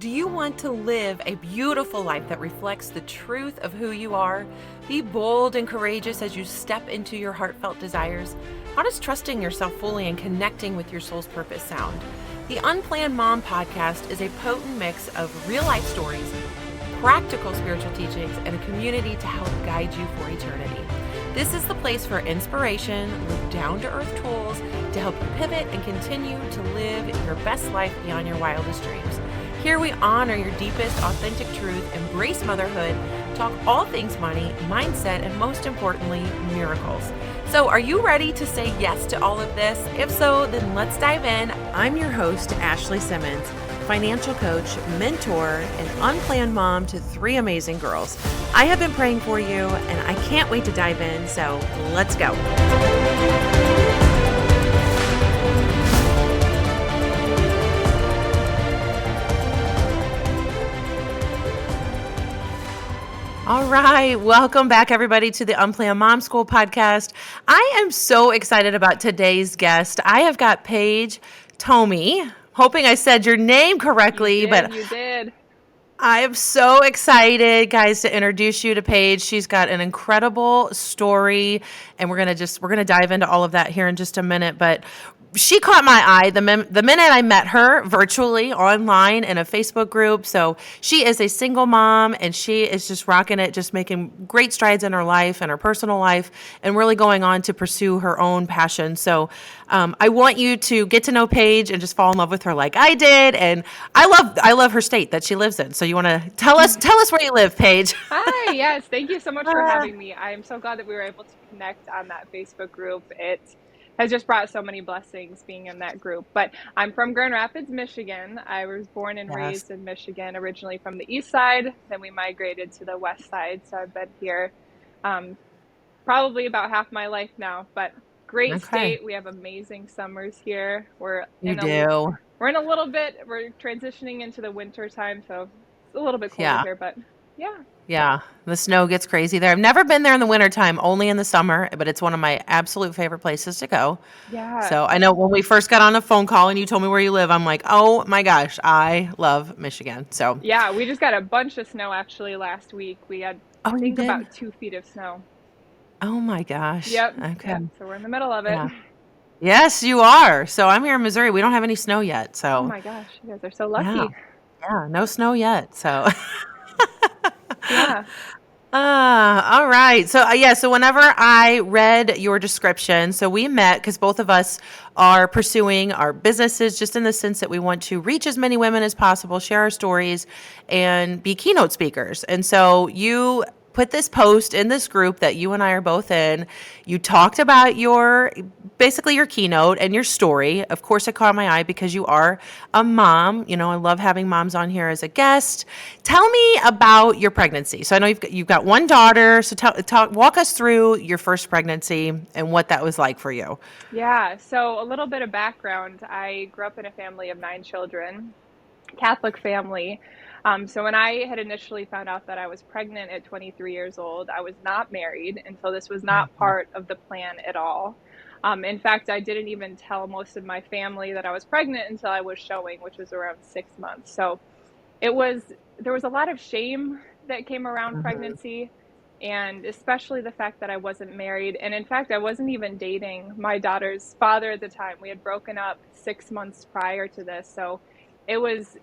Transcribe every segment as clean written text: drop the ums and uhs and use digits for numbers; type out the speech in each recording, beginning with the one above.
Do you want to live a beautiful life that reflects the truth of who you are? Be bold and courageous as you step into your heartfelt desires. How does trusting yourself fully and connecting with your soul's purpose sound? The Unplanned Mom podcast is a potent mix of real life stories, practical spiritual teachings, and a community to help guide you for eternity. This is the place for inspiration with down-to-earth tools to help you pivot and continue to live your best life beyond your wildest dreams. Here we honor your deepest, authentic truth, embrace motherhood, talk all things money, mindset, and most importantly, miracles. So are you ready to say yes to all of this? If so, then let's dive in. I'm your host, Ashley Simmons, financial coach, mentor, and unplanned mom to 3 amazing girls. I have been praying for you, and I can't wait to dive in, so let's go. All right. Welcome back, everybody, to the Unplanned Mom School podcast. I am so excited about today's guest. I have got Paige Tomey. Hoping I said your name correctly, You did. I am so excited, guys, to introduce you to Paige. She's got an incredible story, and we're gonna dive into all of that here in just a minute. But she caught my eye the minute I met her virtually online in a Facebook group. So she is a single mom, and she is just rocking it, just making great strides in her life and her personal life, and really going on to pursue her own passion. So I want you to get to know Paige and just fall in love with her like I did. And I love her state that she lives in. So you want to tell us where you live, Paige? Hi, yes. Thank you so much for having me. I am so glad that we were able to connect on that Facebook group. It has just brought so many blessings being in that group. But I'm from Grand Rapids, Michigan. I was born and raised in Michigan, originally from the east side. Then we migrated to the west side. So I've been here probably about half my life now. But great state. We have amazing summers here. We're in a little bit, we're transitioning into the winter time. So it's a little bit colder here, but yeah. Yeah, the snow gets crazy there. I've never been there in the wintertime, only in the summer, but it's one of my absolute favorite places to go. Yeah. So I know when we first got on a phone call and you told me where you live, I'm like, oh my gosh, I love Michigan. So yeah, we just got a bunch of snow actually last week. We had, I think, about 2 feet of snow. Oh my gosh. Yep. Okay. Yep. So we're in the middle of it. Yeah. Yes, you are. So I'm here in Missouri. We don't have any snow yet. So oh my gosh, you guys are so lucky. Yeah, no snow yet. So yeah. All right. So so whenever I read your description, so we met because both of us are pursuing our businesses just in the sense that we want to reach as many women as possible, share our stories, and be keynote speakers. And so you put this post in this group that you and I are both in. You talked about basically your keynote and your story. Of course, it caught my eye because you are a mom. You know, I love having moms on here as a guest. Tell me about your pregnancy. So I know you've got one daughter. So walk us through your first pregnancy and what that was like for you. Yeah. So a little bit of background. I grew up in a family of 9 children, Catholic family. So when I had initially found out that I was pregnant at 23 years old, I was not married, and so this was not part of the plan at all. In fact, I didn't even tell most of my family that I was pregnant until I was showing, which was around 6 months. So there was a lot of shame that came around pregnancy, and especially the fact that I wasn't married. And in fact, I wasn't even dating my daughter's father at the time. We had broken up 6 months prior to this. So it was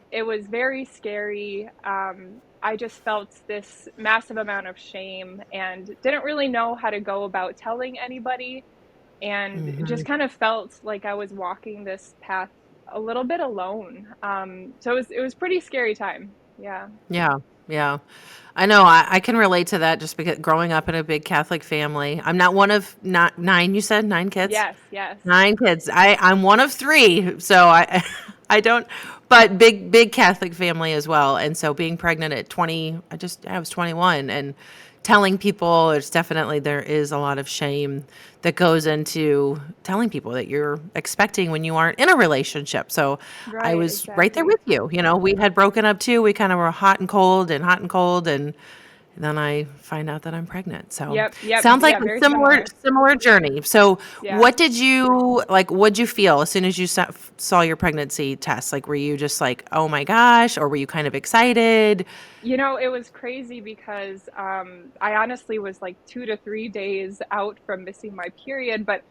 very scary. I just felt this massive amount of shame and didn't really know how to go about telling anybody, and just kind of felt like I was walking this path a little bit alone. So it was pretty scary time. Yeah. Yeah. I know. I can relate to that just because growing up in a big Catholic family. I'm not one of 9, you said 9 kids? Yes. 9 kids. I'm one of 3. So I don't, but big Catholic family as well. And so being pregnant at 20, I was 21, and telling people, there is a lot of shame that goes into telling people that you're expecting when you aren't in a relationship. So I was right there with you. You know, we had broken up too. We kind of were hot and cold. And then I find out that I'm pregnant. So Yep, yep, sounds like yeah, a very similar similar. similar journey. So Yeah. what did you like? What'd you feel as soon as you saw your pregnancy test? Like, were you just like, oh my gosh, or were you kind of excited? It was crazy because I honestly was like 2 to 3 days out from missing my period, but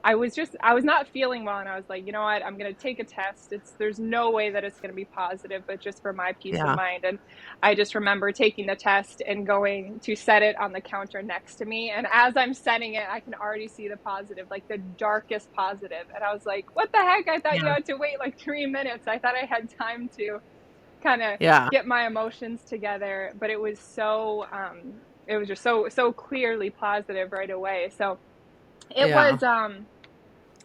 I was not feeling well, and I was like, you know what, I'm gonna take a test. There's no way that it's gonna be positive, but just for my peace of Yeah, mind. And I just remember taking the test and going to set it on the counter next to me. And as I'm setting it, I can already see the positive, like the darkest positive. And I was like, what the heck? I thought you yeah, had to wait like 3 minutes. I thought I had time to kind of yeah, get my emotions together, but it was just so clearly positive right away. So it yeah. was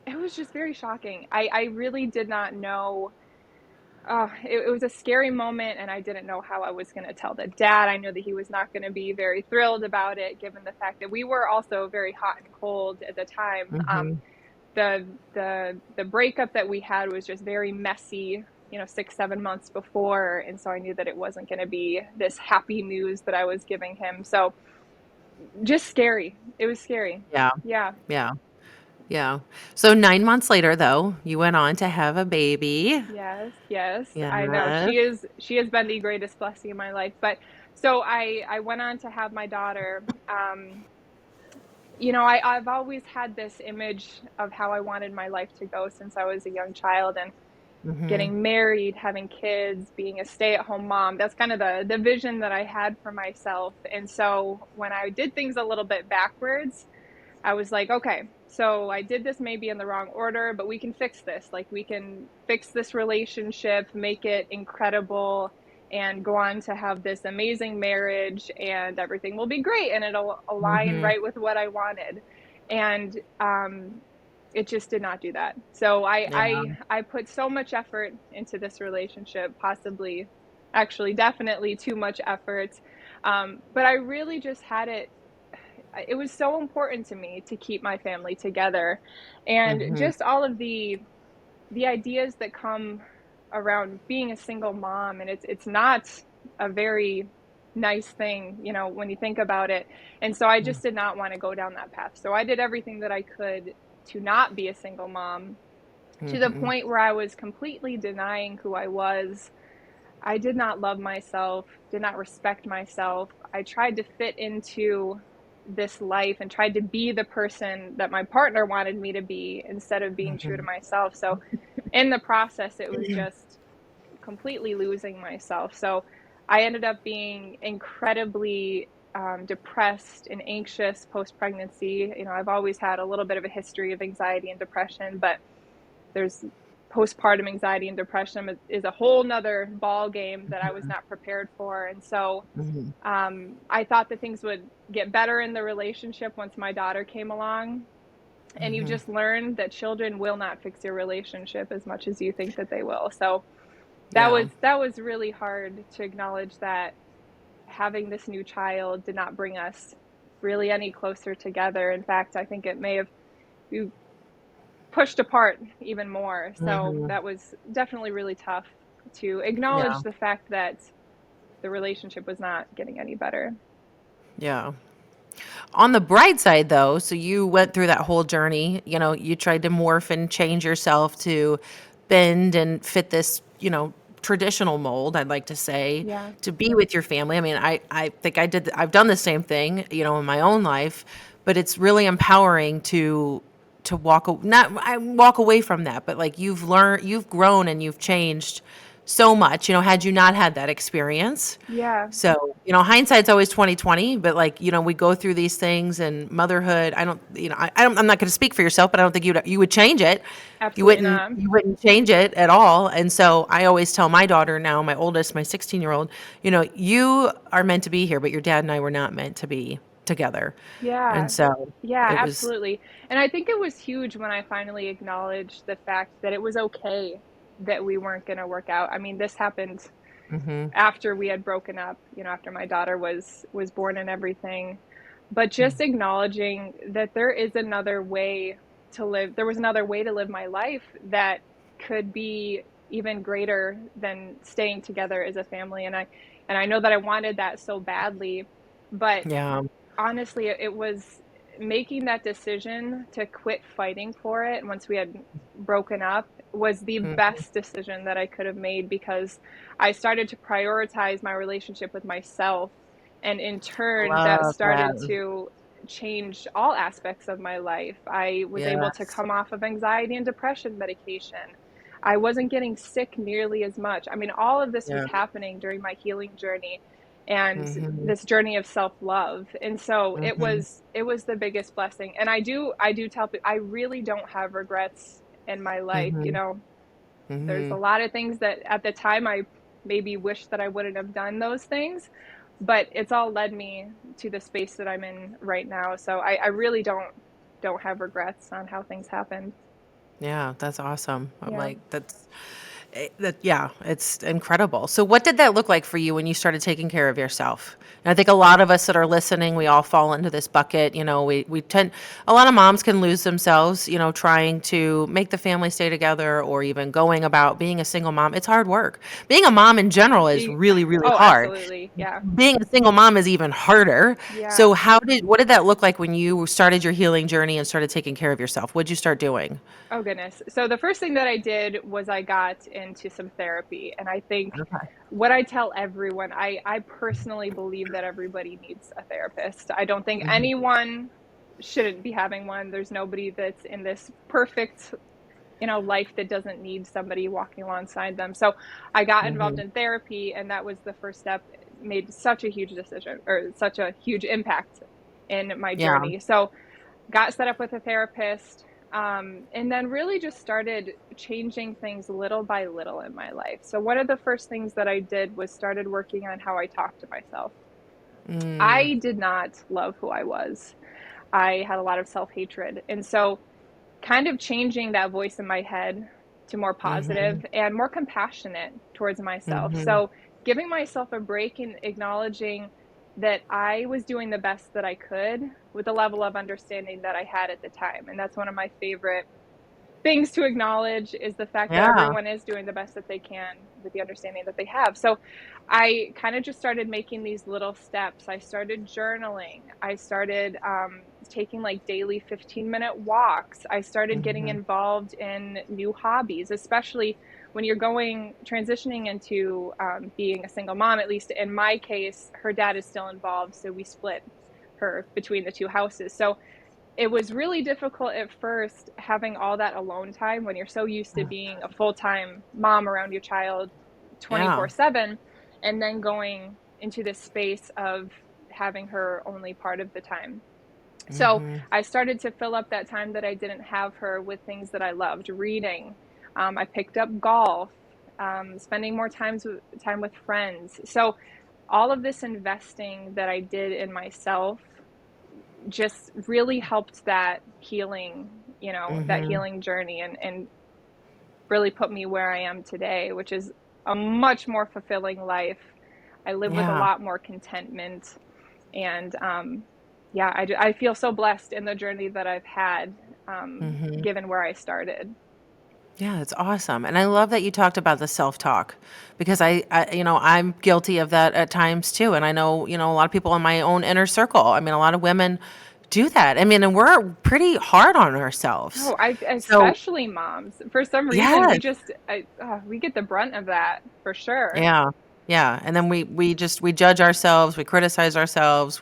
it was just very shocking. I really did not know. It was a scary moment, and I didn't know how I was going to tell the dad. I knew that he was not going to be very thrilled about it, given the fact that we were also very hot and cold at the time. Hmm. The breakup that we had was just very messy, 6 7 months before, and so I knew that it wasn't going to be this happy news that I was giving him. So just scary. It was scary. Yeah, Yeah. yeah, yeah. So 9 months later, though, you went on to have a baby. Yes, yes, I know. Yes. She has been the greatest blessing in my life. But so I went on to have my daughter. I've always had this image of how I wanted my life to go since I was a young child, and Hmm. getting married, having kids, being a stay-at-home mom. That's kind of the vision that I had for myself. And so when I did things a little bit backwards, I was like, okay, so I did this maybe in the wrong order, but we can fix this. Like, we can fix this relationship, make it incredible, and go on to have this amazing marriage, and everything will be great, and it'll align Hmm. right with what I wanted. And it just did not do that. So Yeah. I put so much effort into this relationship, possibly, actually, definitely too much effort. But I really just had it. It was so important to me to keep my family together, and Hmm. just all of the ideas that come around being a single mom. And it's not a very nice thing, when you think about it. And so I just did not want to go down that path. So I did everything that I could to not be a single mom, to the Hmm. point where I was completely denying who I was. I did not love myself, did not respect myself. I tried to fit into this life and tried to be the person that my partner wanted me to be instead of being true to Hmm. myself. So in the process, it was just completely losing myself. So I ended up being incredibly depressed and anxious post pregnancy. I've always had a little bit of a history of anxiety and depression, but there's postpartum anxiety and depression is a whole nother ball game that I was not prepared for. And so Hmm. I thought that things would get better in the relationship once my daughter came along. And you Hmm. just learn that children will not fix your relationship as much as you think that they will. So Yeah. that was really hard to acknowledge, that having this new child did not bring us really any closer together. In fact, I think it may have pushed apart even more. So Hmm. that was definitely really tough to Yeah. acknowledge the fact that the relationship was not getting any better. Yeah. On the bright side, though, so you went through that whole journey. You tried to morph and change yourself to bend and fit this, traditional mold, I'd like to say, Yeah. to be with your family. I mean, I think I've done the same thing, in my own life, but it's really empowering to not I walk away from that, but like you've grown and you've changed so much, had you not had that experience. Yeah. So, hindsight's always 2020, but like, we go through these things, and motherhood, I don't, I'm not going to speak for yourself, but I don't think you would change it. Absolutely not. You wouldn't change it at all. And so I always tell my daughter now, my oldest, my 16-year-old, you are meant to be here, but your dad and I were not meant to be together. And Yeah. so Yeah, it was, absolutely. And I think it was huge when I finally acknowledged the fact that it was okay that we weren't going to work out. I mean, this happened hmm after we had broken up, after my daughter was born and everything. But just acknowledging that there is another way to live. There was another way to live my life that could be even greater than staying together as a family. And I know that I wanted that so badly. But Yeah. honestly, it was making that decision to quit fighting for it once we had broken up was the Mhm. best decision that I could have made, because I started to prioritize my relationship with myself. And in I turn, that love started that. to change all aspects of my life. I was able to Yes. come off of anxiety and depression medication. I wasn't getting sick nearly as much. I mean, all of this was Yeah. happening during my healing journey and Mhm. this journey of self-love. And so Mhm. it was the biggest blessing. And I do tell people I really don't have regrets in my life. You Mhm. know, there's a Mhm. lot of things that at the time I maybe wish that I wouldn't have done those things, but it's all led me to the space that I'm in right now. So I really don't have regrets on how things happened. Yeah, that's awesome. I'm Yeah. like, yeah, it's incredible. So what did that look like for you when you started taking care of yourself? And I think a lot of us that are listening, we all fall into this bucket. We tend, a lot of moms can lose themselves, trying to make the family stay together or even going about being a single mom. It's hard work. Being a mom in general is You, really, really oh, hard. absolutely. Yeah. Being a single mom is even harder. Yeah. So what did that look like when you started your healing journey and started taking care of yourself? What'd you start doing? Oh goodness. So the first thing that I did was I got into some therapy. And I think Okay. what I tell everyone, I personally believe that everybody needs a therapist. I don't think Mhm. anyone shouldn't be having one. There's nobody that's in this perfect, life that doesn't need somebody walking alongside them. So I got involved Mhm. in therapy, and that was the first step. It made such a huge decision, or such a huge impact in my Yeah. journey. So got set up with a therapist, and then really just started changing things little by little in my life. So one of the first things that I did was started working on how I talk to myself. Mm. I did not love who I was. I had a lot of self-hatred. And so kind of changing that voice in my head to more Mhm. positive and more compassionate towards myself. Mhm. So giving myself a break and acknowledging that I was doing the best that I could with the level of understanding that I had at the time. And that's one of my favorite things to acknowledge, is the fact that Yeah. everyone is doing the best that they can with the understanding that they have. So I kind of just started making these little steps. I started journaling. I started taking like daily 15-minute walks. I started getting Mhm. involved in new hobbies, especially when you're transitioning into being a single mom. At least in my case, her dad is still involved. So we split her between the two houses. So it was really difficult at first having all that alone time when you're so used to being a full-time mom around your child Yeah. 24/7, and then going into this space of having her only part of the time. So Mhm. I started to fill up that time that I didn't have her with things that I loved, reading. I picked up golf, spending more time with friends. So all of this investing that I did in myself just really helped that healing, that Mhm. healing journey, and really put me where I am today, which is a much more fulfilling life. I live with a Yeah. lot more contentment. And yeah, I feel so blessed in the journey that I've had, Mhm. given where I started. Yeah, it's awesome. And I love that you talked about the self-talk because I'm guilty of that at times too. And I know, a lot of people in my own inner circle. I mean, a lot of women do that. I mean, and we're pretty hard on ourselves. Oh, I So, especially moms. For some reason, yes. we get the brunt of that for sure. Yeah. Yeah. And then we judge ourselves, we criticize ourselves,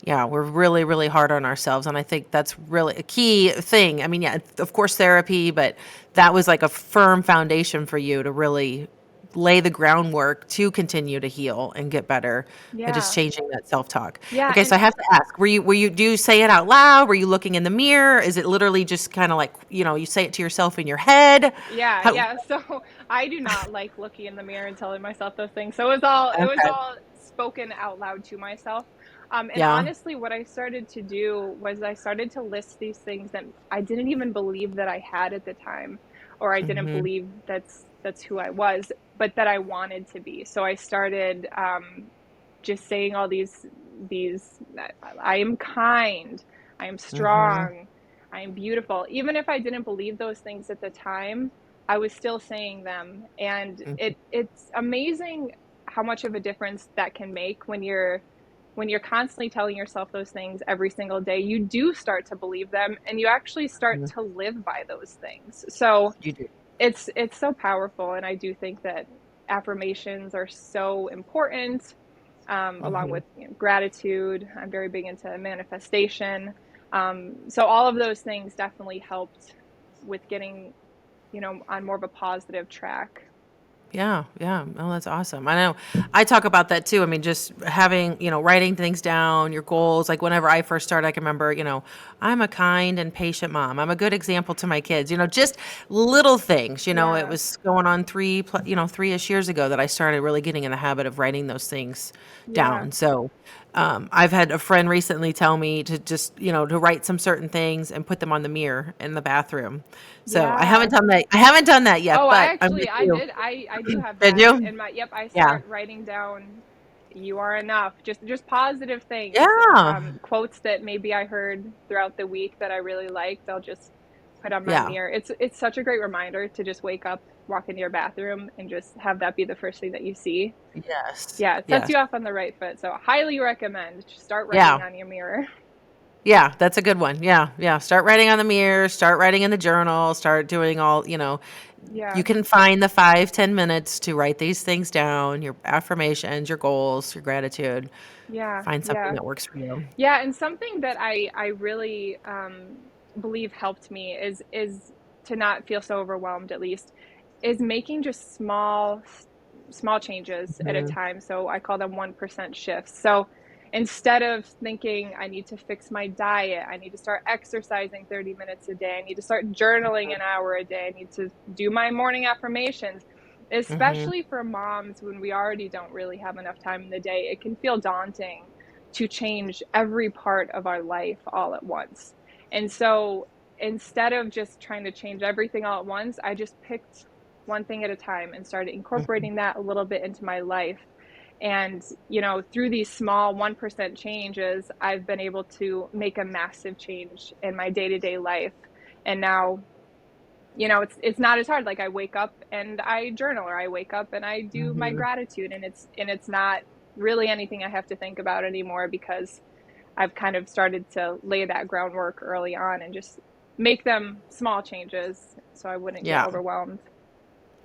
yeah, we're really, really hard on ourselves. And I think that's really a key thing. I mean, yeah, of course, therapy, but that was like a firm foundation for you to really lay the groundwork to continue to heal and get better by just Yeah. changing that self-talk. Yeah, Okay, so and I have to ask, do you say it out loud? Were you looking in the mirror? Is it literally just kind of like, you say it to yourself in your head? yeah, How, yeah. So I do not like looking in the mirror and telling myself those things. So it was all spoken out loud to myself. And yeah. honestly, what I started to do was I started to list these things that I didn't even believe that I had at the time, or I didn't Mhm. believe that's who I was, but that I wanted to be. So I started just saying all these I am kind, I am Mhm. strong, I am beautiful. Even if I didn't believe those things at the time, I was still saying them. And Mhm. it's amazing how much of a difference that can make when you're when you're constantly telling yourself those things every single day, you do start to believe them, and you actually start Mhm. to live by those things. So You do. it's so powerful, and I do think that affirmations are so important, along Hmm. with, gratitude. I'm very big into manifestation. So all of those things definitely helped with getting, on more of a positive track. Yeah, yeah. Oh, that's awesome. I know. I talk about that too. I mean, just having, writing things down, your goals. Like whenever I first started, I can remember, I'm a kind and patient mom. I'm a good example to my kids. Just little things. It Yeah, was going on 3-ish years ago that I started really getting in the habit of writing those things yeah, down. So, I've had a friend recently tell me to just, to write some certain things and put them on the mirror in the bathroom. So I haven't yeah. done that. I haven't done that Oh, yet, I but I'm actually with I you. did. I do have Did that you? in my, yep, I Yeah. start writing down, you are enough. Just positive things. Yeah. Quotes that maybe I heard throughout the week that I really liked, I'll just put on my Yeah. mirror. It's such a great reminder to just wake up, walk into your bathroom, and just have that be the first thing that you see. Yes. Yeah, it sets Yes. you off on the right foot. So highly recommend. Just start writing Yeah. on your mirror. Yeah. That's a good one. Yeah. Yeah. Start writing on the mirror, start writing in the journal, start doing all, you Yeah, can find the 5-10 minutes to write these things down, your affirmations, your goals, your gratitude. yeah, Find something yeah. that works for you. Yeah, and something that I really, believe helped me is to not feel so overwhelmed, at least, is making just small changes at a Mhm. time. So I call them 1% shifts. So instead of thinking I need to fix my diet, I need to start exercising 30 minutes a day, I need to start journaling an hour a day, I need to do my morning affirmations. Mhm. Especially for moms, when we already don't really have enough time in the day, it can feel daunting to change every part of our life all at once. And so instead of just trying to change everything all at once, I just picked one thing at a time and started Mhm. incorporating that a little bit into my life. And, through these small 1% changes, I've been able to make a massive change in my day to day life. And now, it's not as hard. Like, I wake up and I journal, or I wake up and I do my Mhm. gratitude, and it's not really anything I have to think about anymore, because I've kind of started to lay that groundwork early on and just make them small changes so I wouldn't get Yeah. overwhelmed.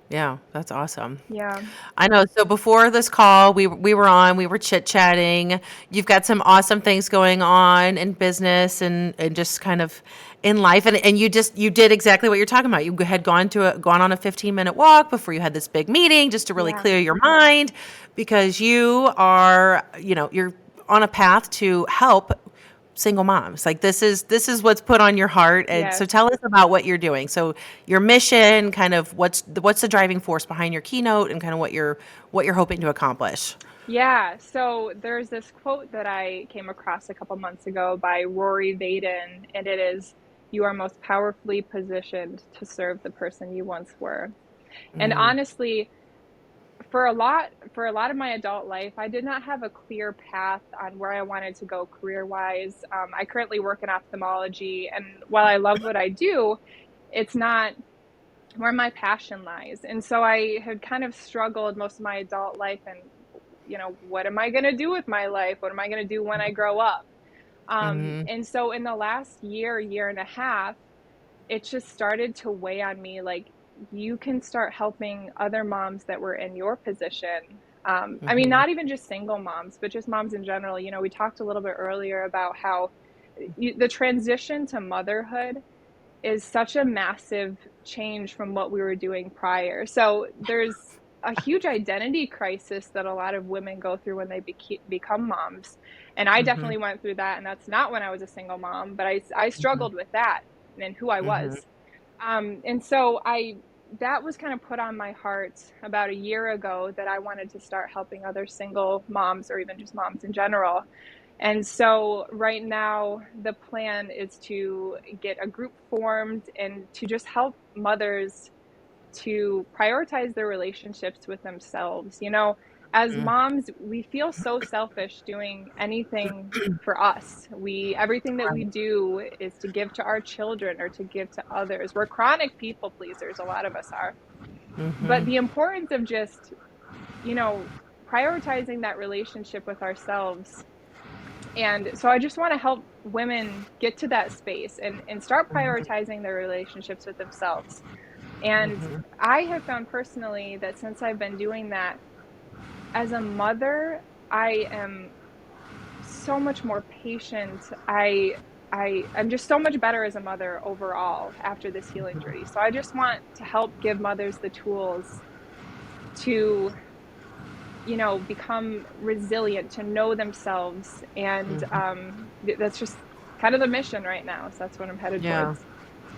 Yeah. That's awesome. Yeah. I know. So before this call, we were chit chatting. You've got some awesome things going on in business and just kind of in life, and you did exactly what you're talking about. You had gone on a 15-minute walk before you had this big meeting just to really Yeah. clear your mind, because you are, you're on a path to help single moms. Like this is what's put on your heart. And so Yes. tell us about what you're doing. So your mission, kind of what's the driving force behind your keynote, and kind of what you're hoping to accomplish. Yeah. So there's this quote that I came across a couple months ago by Rory Vaden, and it is, "You are most powerfully positioned to serve the person you once were." And Mm, honestly, for a lot of my adult life, I did not have a clear path on where I wanted to go career wise. I currently work in ophthalmology, and while I love what I do, it's not where my passion lies. And so I had kind of struggled most of my adult life, and what am I going to do with my life? What am I going to do when I grow up? mhm, And so in the last year and a half, it just started to weigh on me, like, you can start helping other moms that were in your position. I mean, mhm, not even just single moms, but just moms in general. We talked a little bit earlier about how the transition to motherhood is such a massive change from what we were doing prior. So there's a huge identity crisis that a lot of women go through when they become moms. And I mhm, definitely went through that. And that's not when I was a single mom, but I mhm, struggled with that and who I mhm, was. And so that was kind of put on my heart about a year ago, that I wanted to start helping other single moms, or even just moms in general. And so right now, the plan is to get a group formed and to just help mothers to prioritize their relationships with themselves. As mhm. moms, we feel so selfish doing anything for us. Everything that we Right. do is to give to our children or to give to others. We're chronic people pleasers, a lot of us are. But Mhm. the importance of just, you know, prioritizing that relationship with ourselves And so I just want to help women get to that space and start Mhm. prioritizing their relationships with themselves. And Mhm. I have found personally that since I've been doing that as a mother, I am so much more patient. I'm just so much better as a mother overall after this healing journey. So I just want to help give mothers the tools to, become resilient, to know themselves, and Mhm. that's just kind of the mission right now. So that's what I'm headed Yeah. towards.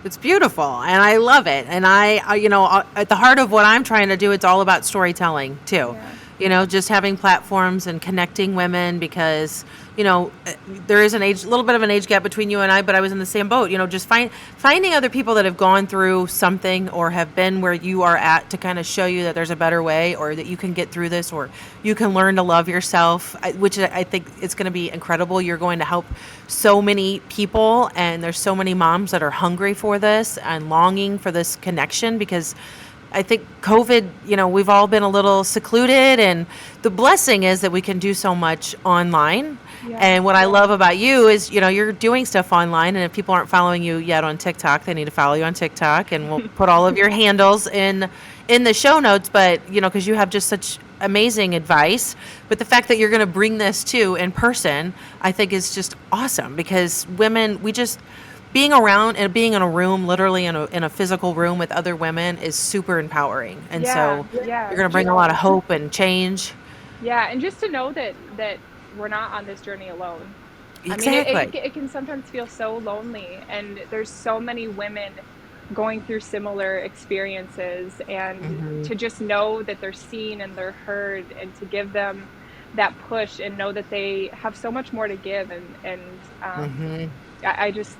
It's beautiful, and I love it. And at the heart of what I'm trying to do, it's all about storytelling too. Yeah. Just having platforms and connecting women because there is a little bit of an age gap between you and I, but I was in the same boat. Just finding other people that have gone through something or have been where you are at to kind of show you that there's a better way, or that you can get through this, or you can learn to love yourself, which I think it's going to be incredible. You're going to help so many people, and there's so many moms that are hungry for this and longing for this connection because I think COVID, we've all been a little secluded, and the blessing is that we can do so much online. Yeah. And what I love about you is, you're doing stuff online, and if people aren't following you yet on TikTok, they need to follow you on TikTok, and we'll put all of your handles in the show notes. But because you have just such amazing advice, but the fact that you're going to bring this to in person, I think is just awesome because women, we just being around and being in a room, literally in a physical room with other women, is super empowering. And Yeah. so Yeah. you're going to bring a lot of hope and change. Yeah, and just to know that we're not on this journey alone. I mean, Exactly. it can sometimes feel so lonely, and there's so many women going through similar experiences, and Hmm. to just know that they're seen and they're heard, and to give them that push and know that they have so much more to give, and Hmm. I just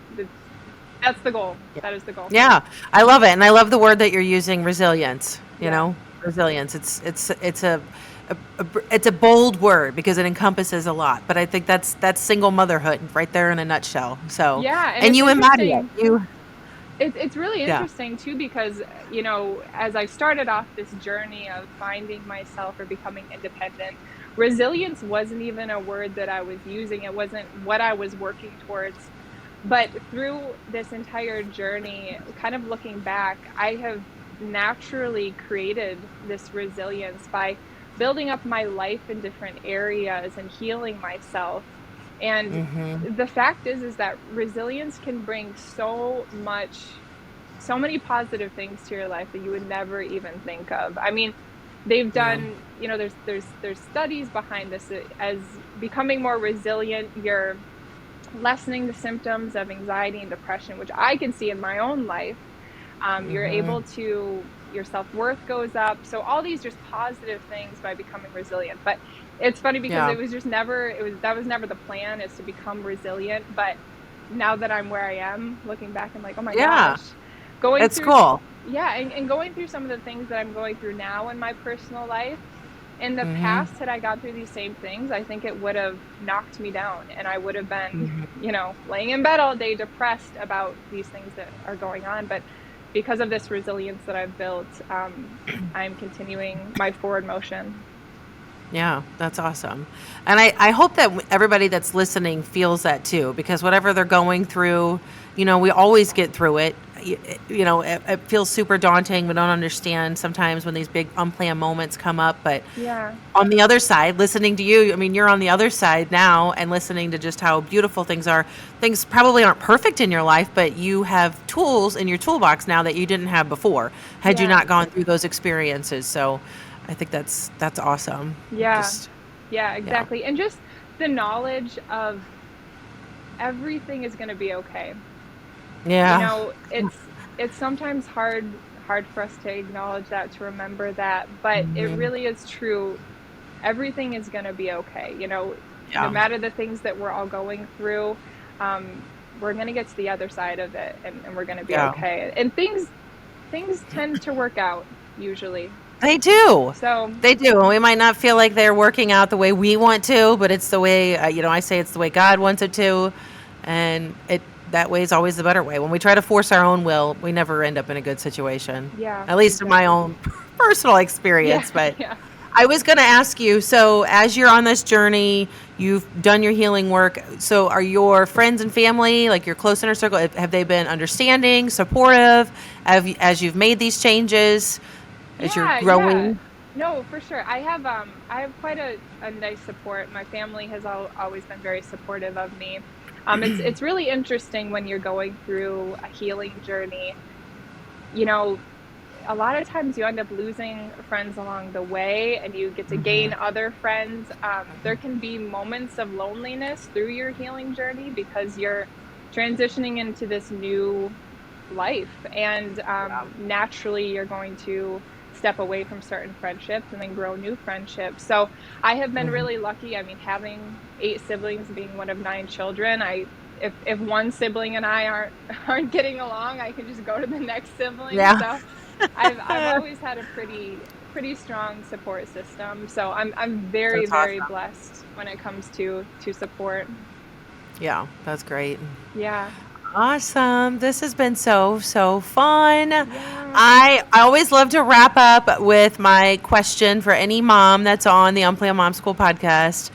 that's the goal. That is the goal. Yeah, I love it, and I love the word that you're using, resilience. Yeah. Resilience. It's a bold word because it encompasses a lot. But I think that's single motherhood right there in a nutshell. So, Yeah, and and it's you embody it. interesting. It's really Yeah. interesting too because, as I started off this journey of finding myself or becoming independent, resilience wasn't even a word that I was using. It wasn't what I was working towards. But through this entire journey, kind of looking back, I have naturally created this resilience by building up my life in different areas and healing myself. And Hmm. the fact is that resilience can bring so many positive things to your life that you would never even think of. I mean, they've Yeah. done, there's studies behind this, as becoming more resilient, you're lessening the symptoms of anxiety and depression, which I can see in my own life. You're Hmm. able to, your self worth goes up. So all these just positive things by becoming resilient. But it's funny because Yeah. it was just never, that was never the plan, is to become resilient. But now that I'm where I am, looking back, I'm like, oh my Yeah. gosh, going It's through, cool. yeah, and going through some of the things that I'm going through now in my personal life. In the Hmm. past, had I gone through these same things, I think it would have knocked me down, and I would have been, Hmm. laying in bed all day depressed about these things that are going on. But because of this resilience that I've built, I'm continuing my forward motion. Yeah, that's awesome. And I hope that everybody that's listening feels that too, because whatever they're going through, we always get through it. It feels super daunting. We don't understand sometimes when these big unplanned moments come up. But Yeah, on the other side, listening to you, I mean, you're on the other side now and listening to just how beautiful things are. Things probably aren't perfect in your life, but you have tools in your toolbox now that you didn't have before, had you yeah, not gone through those experiences. So I think that's awesome. yeah, Just yeah, yeah. exactly. And just the knowledge of everything is going to be okay. Yeah. It's sometimes hard for us to acknowledge that, to remember that, but it Mhm. really is true. Everything is going to be okay. No Yeah. matter the things that we're all going through, we're going to get to the other side of it, and we're going to be Yeah. okay. And things tend to work out usually. They do. So, They do. And we might not feel like they're working out the way we want to, but it's the way, I say it's the way God wants it to. And that way is always the better way. When we try to force our own will, we never end up in a good situation. yeah, At least in my exactly. own personal Yeah, experience. But yeah. I was going to ask you, so as you're on this journey, you've done your healing work. So are your friends and family, like your close inner circle, have they been understanding, supportive as you've made these changes, as you're Yeah, yeah. growing? No, for sure. I have quite a nice support. My family has always been very supportive of me. It's really interesting when you're going through a healing journey. You know, a lot of times you end up losing friends along the way and you get to gain other friends. There can be moments of loneliness through your healing journey because you're transitioning into this new life, and naturally you're going to step away from certain friendships and then grow new friendships. So I have been really lucky. I mean, having 8 siblings, being one of 9 children, if one sibling and I aren't getting along, I can just go to the next sibling. Yeah. So I've always had a pretty strong support system. So I'm very That's awesome. very blessed when it comes to support. Yeah, that's great. Yeah. Awesome. This has been so, so fun. Yeah. I always love to wrap up with my question for any mom that's on the Unplanned Mom School podcast.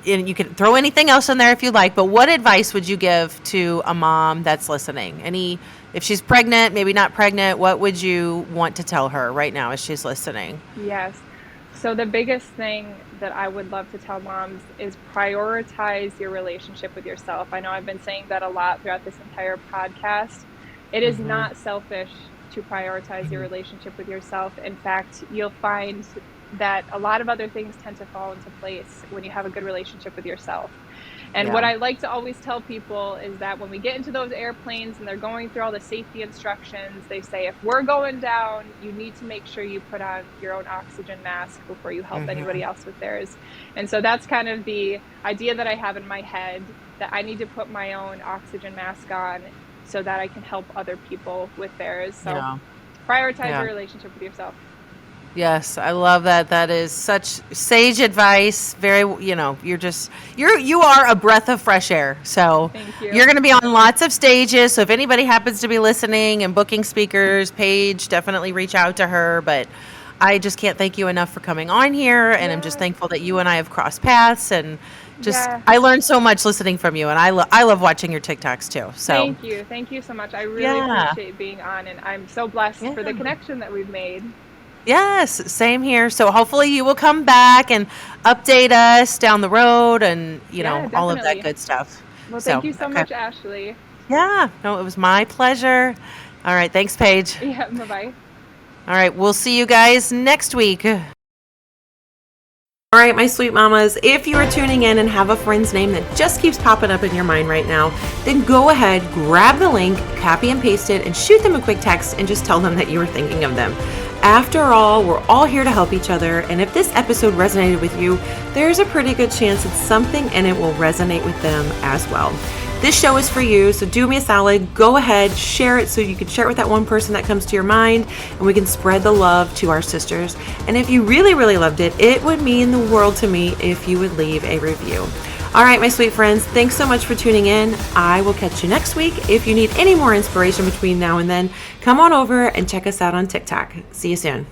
And you can throw anything else in there if you like, but what advice would you give to a mom that's listening? If she's pregnant, maybe not pregnant, what would you want to tell her right now as she's listening? Yes. So the biggest thing that I would love to tell moms is prioritize your relationship with yourself. I know I've been saying that a lot throughout this entire podcast. It is not selfish to prioritize your relationship with yourself. In fact, you'll find that a lot of other things tend to fall into place when you have a good relationship with yourself. And what Yeah. I like to always tell people is that when we get into those airplanes and they're going through all the safety instructions, they say, if we're going down, you need to make sure you put on your own oxygen mask before you help anybody else with theirs. And so that's kind of the idea that I have in my head, that I need to put my own oxygen mask on so that I can help other people with theirs. So Yeah. prioritize Yeah. your relationship with yourself. Yes, I love that. That is such sage advice. Very, you are a breath of fresh air. So Thank you. you're going to be on lots of stages. So if anybody happens to be listening and booking speakers, Paige, definitely reach out to her. But I just can't thank you enough for coming on here. And I'm just Yeah. thankful that you and I have crossed paths, and Yeah. I learned so much listening from you. And I love watching your TikToks too. So Thank you. Thank you so much. I really yeah. appreciate being on, and I'm so blessed for the Yeah. connection that we've made. Yes, same here. So hopefully you will come back and update us down the road and, Yeah, all of that definitely. good stuff. Well, So, thank you so okay. much, Ashley. Yeah, no, it was my pleasure. All right. Thanks, Paige. Yeah, bye-bye. All right. We'll see you guys next week. All right, my sweet mamas, if you are tuning in and have a friend's name that just keeps popping up in your mind right now, then go ahead, grab the link, copy and paste it, and shoot them a quick text and just tell them that you were thinking of them. After all, we're all here to help each other, and if this episode resonated with you, there's a pretty good chance it's something and it will resonate with them as well. This show is for you, so do me a solid, go ahead, share it so you can share it with that one person that comes to your mind, and we can spread the love to our sisters. And if you really, really loved it, it would mean the world to me if you would leave a review. All right, my sweet friends, thanks so much for tuning in. I will catch you next week. If you need any more inspiration between now and then, come on over and check us out on TikTok. See you soon.